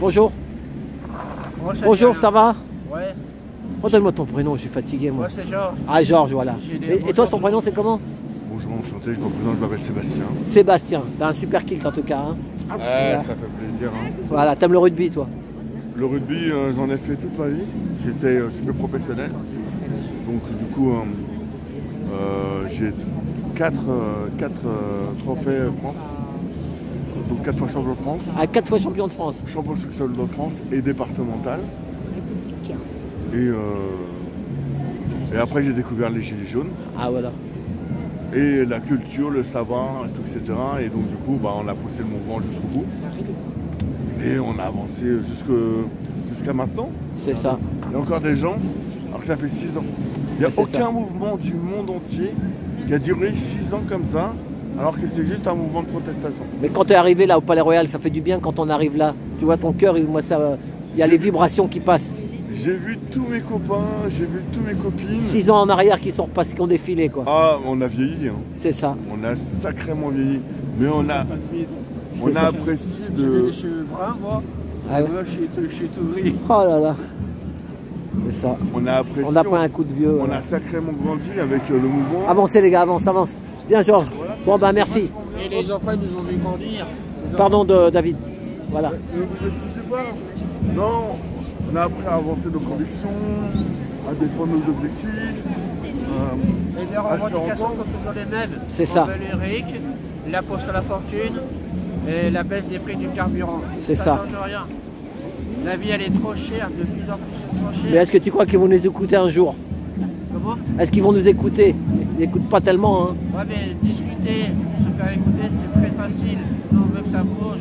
Bonjour. Bonjour, ça va? Ouais. Redonne-moi ton prénom, je suis fatigué moi. Moi c'est Georges. Ah Georges, voilà. Et toi, ton prénom c'est comment? Bonjour, enchanté, je me présente, je m'appelle Sébastien. Sébastien, t'as un super kilt en tout cas. Hein. Voilà. Ça fait plaisir. Hein. Voilà, t'aimes le rugby toi? Le rugby, j'en ai fait toute ma vie. J'étais super professionnel. Donc du coup, j'ai 4 trophées France. Donc 4 fois champion de France. Ah, 4 fois champion de France. Champion sexuel de France et départemental. Et après j'ai découvert les gilets jaunes. Ah voilà. Et la culture, le savoir, etc. Et donc du coup, on a poussé le mouvement jusqu'au bout. Et on a avancé jusqu'à maintenant. C'est ça. Il y a encore des gens, alors que ça fait 6 ans. Il n'y a aucun mouvement du monde entier qui a duré 6 ans comme ça, alors que c'est juste un mouvement de protestation. Mais quand tu es arrivé là au Palais Royal, ça fait du bien quand on arrive là. Tu vois ton cœur, moi ça, il y a les vibrations qui passent. J'ai vu tous mes copains, j'ai vu tous mes copines. 6 ans en arrière qui sont repassés, qui ont défilé quoi. Ah, on a vieilli. Hein. C'est ça. On a sacrément vieilli. Mais on a apprécié de... J'ai des cheveux bruns, moi. Ah ouais. Moi, je suis tout gris. Oh là là. C'est ça. On a apprécié. On a pris un coup de vieux. On a sacrément grandi avec le mouvement. Avancez les gars, avance, avance. Bien Georges. Bon bah merci. Et les enfants ils nous ont vu grandir. Pardon David. Voilà. Ne vous excusez pas. Non, on a appris à avancer nos convictions, à défendre nos objectifs. Et les revendications sont toujours les mêmes. C'est ça. On veut l'Éric, l'impôt sur la fortune et la baisse des prix du carburant. C'est ça. Ça change rien. La vie elle est trop chère, de plus en plus trop chère. Mais est-ce que tu crois qu'ils vont nous écouter un jour? Comment? Est-ce qu'ils vont nous écouter? Ils n'écoutent pas tellement. Hein. Ouais, mais discuter, se faire écouter, c'est très facile. On veut que ça bouge.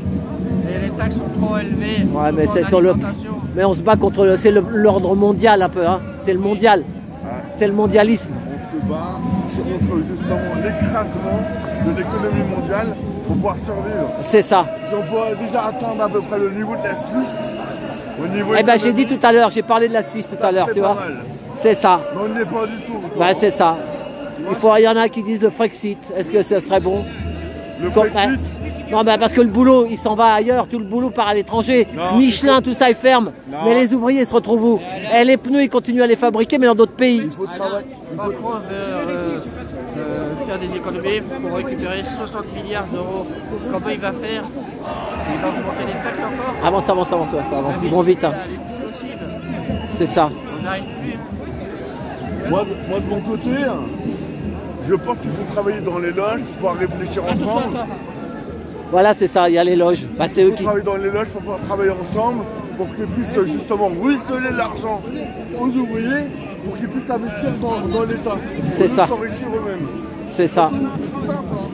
Et les taxes sont trop élevées. Ouais, mais c'est sur le. Mais on se bat contre le. C'est l'ordre mondial un peu. Hein. C'est le mondial. C'est le mondialisme. On se bat contre justement l'écrasement de l'économie mondiale pour pouvoir survivre. C'est ça. Si on pourrait déjà atteindre à peu près le niveau de la Suisse. Eh ben j'ai dit tout à l'heure, j'ai parlé de la Suisse tout à l'heure, tu vois. C'est ça. Mais on n'y est pas du tout. Bah c'est ça. Il y en a qui disent le Frexit. Est-ce que ça serait bon? Le Frexit? Non, bah parce que le boulot, il s'en va ailleurs, tout le boulot part à l'étranger. Michelin, tout ça, il ferme. Non. Mais les ouvriers se retrouvent où? Et les pneus, ils continuent à les fabriquer, mais dans d'autres pays. Il faut travailler. Macron veut faire des économies pour récupérer 60 milliards d'euros. Comment il va faire? Il va augmenter les taxes encore? Avance, avance, avance, ça avance. Ils vont vite. Hein. C'est ça. On n'arrive plus. Moi, de mon côté, je pense qu'il faut travailler dans les loges pour pouvoir réfléchir ensemble. Voilà, c'est ça, il y a les loges. Bah, c'est eux qui travaillent dans les loges pour pouvoir travailler ensemble, pour qu'ils puissent justement ruisseler l'argent aux ouvriers, pour qu'ils puissent investir dans l'État. C'est ça. S'enrichir eux-mêmes. C'est ça. C'est simple, hein.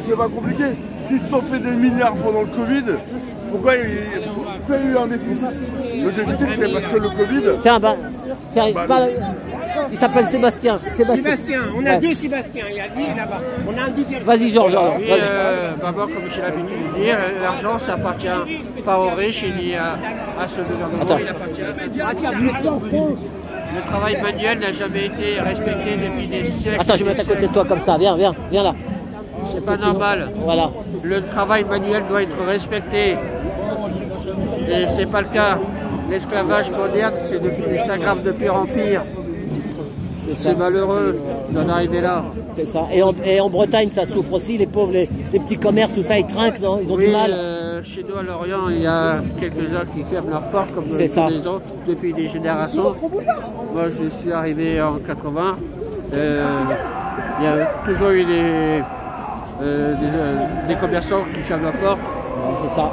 C'est pas compliqué. S'ils se sont fait des milliards pendant le Covid, pourquoi il y a eu un déficit? Le déficit, c'est parce que le Covid... Tiens, il s'appelle Sébastien. Sébastien, on a deux Sébastien, il y a lui là-bas. On a un deuxième. Vas-y Georges. Oui, d'abord, comme j'ai l'habitude de dire, l'argent ça appartient pas aux riches ni à ce gouvernement. Attends. Il appartient. Le travail manuel n'a jamais été respecté depuis des siècles. Attends, je vais mettre à côté de toi comme ça. Viens là. C'est pas normal. Voilà. Le travail manuel doit être respecté. Et c'est pas le cas. L'esclavage moderne, s'aggrave de pire en pire. C'est malheureux d'en arriver là. C'est ça. Et en Bretagne, ça souffre aussi, les pauvres, les petits commerces, tout ça, ils trinquent, non? Ils ont du mal. Chez nous à Lorient, il y a quelques-uns qui ferment leurs portes comme tous les autres depuis des générations. Moi, je suis arrivé en 80. Il y a toujours eu des commerçants qui ferment leurs portes. C'est ça.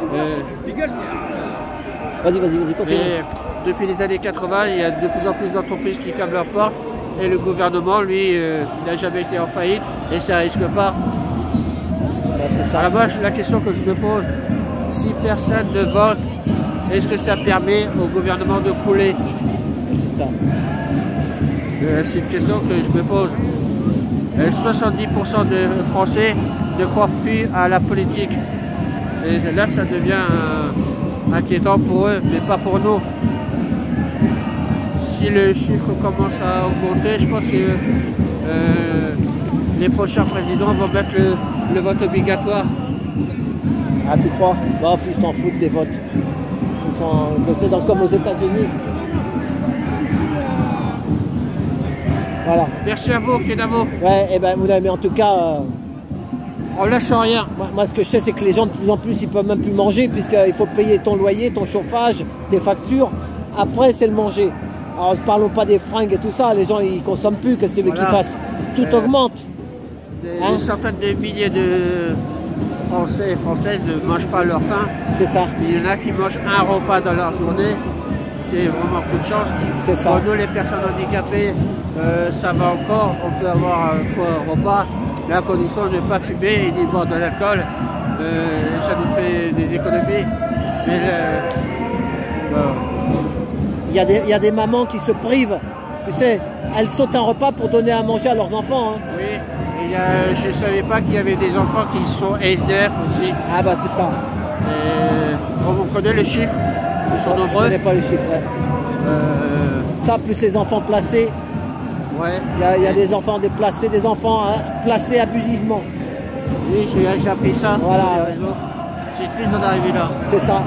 Vas-y, continue. Et depuis les années 80, il y a de plus en plus d'entreprises qui ferment leurs portes. Et le gouvernement, lui, n'a jamais été en faillite et ça risque pas. C'est ça. Alors moi, la question que je me pose, si personne ne vote, est-ce que ça permet au gouvernement de couler? C'est ça. C'est une question que je me pose. 70% de Français ne croient plus à la politique. Et là, ça devient inquiétant pour eux, mais pas pour nous. Si le chiffre commence à augmenter, je pense que les prochains présidents vont mettre le vote obligatoire. Ah, tu crois? Bof, ils s'en foutent des votes. C'est comme aux États-Unis. Voilà. Merci à vous, Kenavo. Ouais, et ben, mais en tout cas, On lâche rien. moi, ce que je sais, c'est que les gens, de plus en plus, ils peuvent même plus manger, puisqu'il faut payer ton loyer, ton chauffage, tes factures. Après, c'est le manger. Alors, ne parlons pas des fringues et tout ça. Les gens, ils consomment plus. Qu'est-ce que tu veux qu'ils fassent? Tout augmente. Des centaines de milliers de Français et Françaises ne mangent pas leur faim. C'est ça. Il y en a qui mangent un repas dans leur journée. C'est vraiment coup de chance. C'est ça. Pour nous, les personnes handicapées, ça va encore. On peut avoir un repas. La condition de ne pas fumer et ni boire de l'alcool. Ça nous fait des économies. Mais Il y a des mamans qui se privent. Tu sais, elles sautent un repas pour donner à manger à leurs enfants. Hein. oui, je ne savais pas qu'il y avait des enfants qui sont SDF aussi. Ah bah c'est ça. Et on connaît les chiffres, ils sont Je nombreux. connais pas les chiffres. Ouais. Ça, plus les enfants placés. Ouais. Il y a des enfants déplacés, des enfants placés abusivement. Oui, j'ai appris ça. Voilà. sur les réseaux. C'est triste d'en arriver là. C'est ça.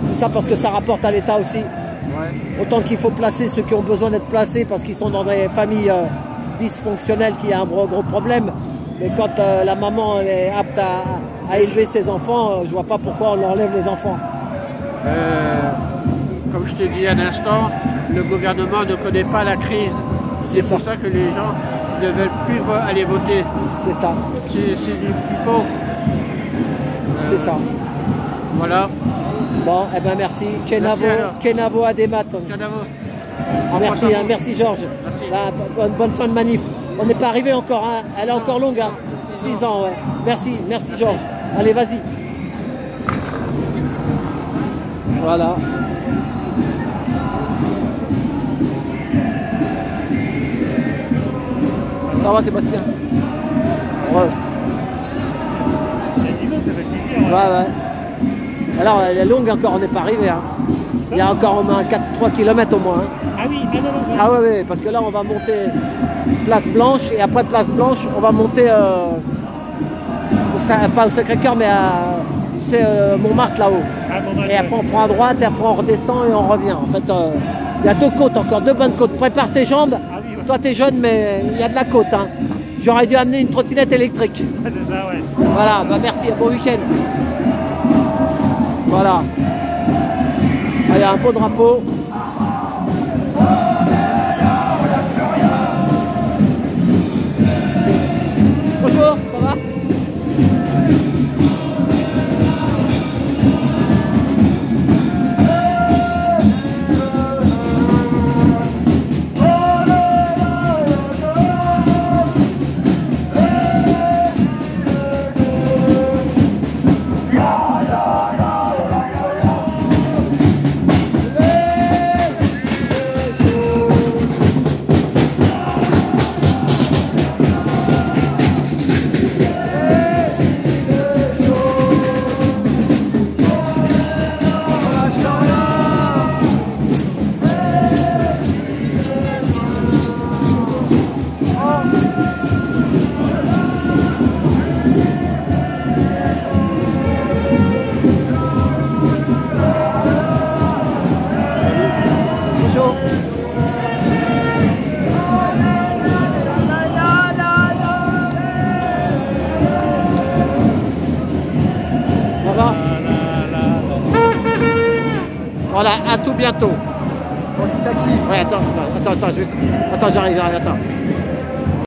Tout ça parce que ça rapporte à l'État aussi. Ouais. Autant qu'il faut placer ceux qui ont besoin d'être placés parce qu'ils sont dans des familles dysfonctionnelles qui a un gros problème. Mais quand la maman elle est apte à élever ses enfants, je vois pas pourquoi on leur enlève les enfants. Comme je te dis à l'instant, le gouvernement ne connaît pas la crise. C'est pour ça que les gens ne veulent plus aller voter. C'est ça. C'est du pipeau. C'est ça. Voilà. Bon, eh ben merci. Kenavo Ademat. Kenavo. Merci, hein, merci Georges. Merci. Bonne fin de manif. On n'est pas arrivé encore, hein. Elle est encore longue. Hein. 6 ans, ouais. Merci Georges. Allez, vas-y. Voilà. Ça va Sébastien? Ouais. Ouais. Alors elle est longue encore, on n'est pas arrivé. Hein. Il y a encore au moins 3 km au moins. Hein. Ah oui, non. Ah ouais, parce que là on va monter Place Blanche et après Place Blanche on va monter pas au Sacré-Cœur mais à Montmartre là-haut. Et après on prend à droite et après on redescend et on revient. En fait il y a 2 côtes encore, 2 bonnes côtes. Prépare tes jambes. Toi t'es jeune mais il y a de la côte. Hein. J'aurais dû amener une trottinette électrique. C'est ça, ouais. Voilà, bah merci, bon week-end. Voilà. Ah, il y a un beau drapeau. Bonjour, ça va? Voilà, à tout bientôt. Taxi. Ouais, attends, j'arrive, attends.